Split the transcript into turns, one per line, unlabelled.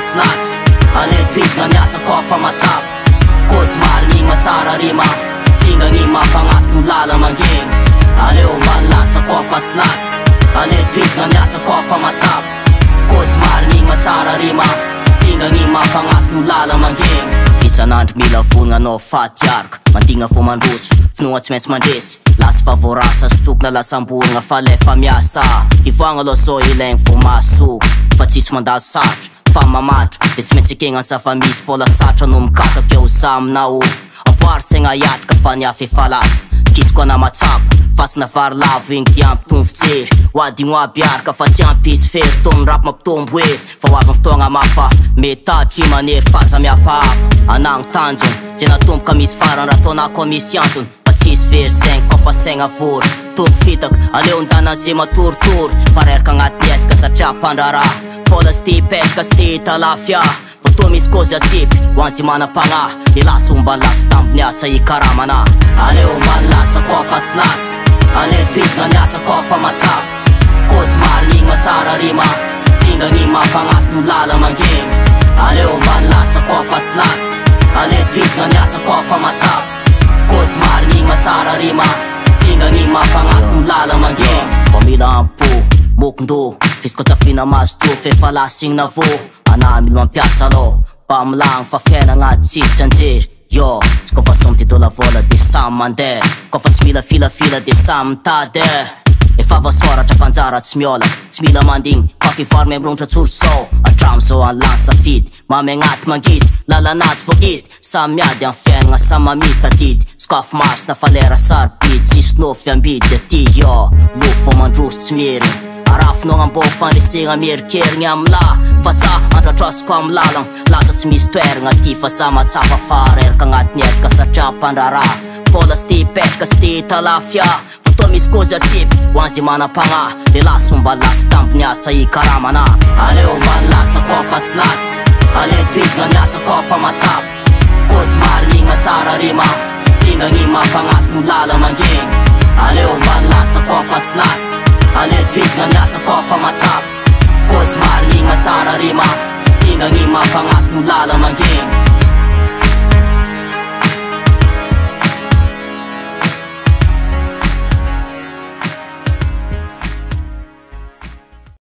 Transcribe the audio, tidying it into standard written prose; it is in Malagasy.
fatslas alet nga miasa kofa matsap kozmar nging matsara rima finga nging mapangas nulala maging aleo manla sa kofatslas alet nga miasa kofa matsap kozmar nging matsara rima finga nging mapangas nulala maging Isanandro mila vonina anao fatiaraka mandigna fo mandroso finoa tsy maintsy mandresy lasa favorasa sy tokona lasamborina fa lefa miasa ivoagna aloha so ilaigny vo maso fa tsisy mandalo sarotra fa mamatra de tsy maintsy ekegna sa misy mbola satra no mikakaka eo za aminao ampoary saigna hiatrika fa niafy efa lasa kisiko ana matsapa fasina vary lavo igny dia ampitombo fijery hoadigno aby araka fa tsy ampy izy fery tony rapy mampitombo hery fa hoavy fotoagna mafa metatra i manery faza mihafahafa anagny tanjony zay natomboka misy farany raha taonako misy antony fa tsisy very zegny kofa saigna vory tombo fitaka aleo ndana zay matoritory fa reraka agnaty esika satria mpandraraha pola sy ty hipetraka sy ty hita lafia Voto misy kozy atsipy hoanzy manam-pagnahy ilasa ombany lasa fitamby niasa ikaramana aleo ombany lasa kofa tsy lasa aletizigna miasa kofa matsapa kozy marigny igny matsara rima finga ngigny mampangasy no lala mangegny aleo ombany lasa kofa tsy lasa aletizigna miasa kofa matsapa kozy marigny igny matsara rima finga ngigny mampangasy no lala mangegny pamila ampo mokondô fisiko tsafina mazo to fefa lasa igny navo ana mila mampiasa aloha mpamilagny fa fiaina agnaty tsisy tsy anjery yo tsy kofa somy ty dola vola de samy mandeha kofa tsy mila filafila de samy mitady efa vasoratra fanjara tsy miola tsy mila mandigny fa fivary memrontra tsolosao atramo zao anlany safidy mamy agnaty mangidy lalanazy vo ity samy miady amy fiainagna samy mamita didy skafo masina fa lera sarobidy tsisy nofy ambidy aty yo lofo mandroso tsy meriny arafinao ambo fandresegna merikerigny amla fa za andratrasiko amy lalagna laza tsy misy toeragna ty fa za matsapa fara eraka agnatiny ezaka satria mpandraraha pola sy ty hipetraka sy ty hita lafia fotoa misy kozy atsipy hoanzy manam-pagnahy le lasa ombany lasa fitamby niasa ikaramana aleo ombany lasa kofa tsy lasa aletizigna miasa kofa matsapa kozy marigny igny matsara rima finga ngigny mampangasy no lala mangegny aleo ombany lasa kofa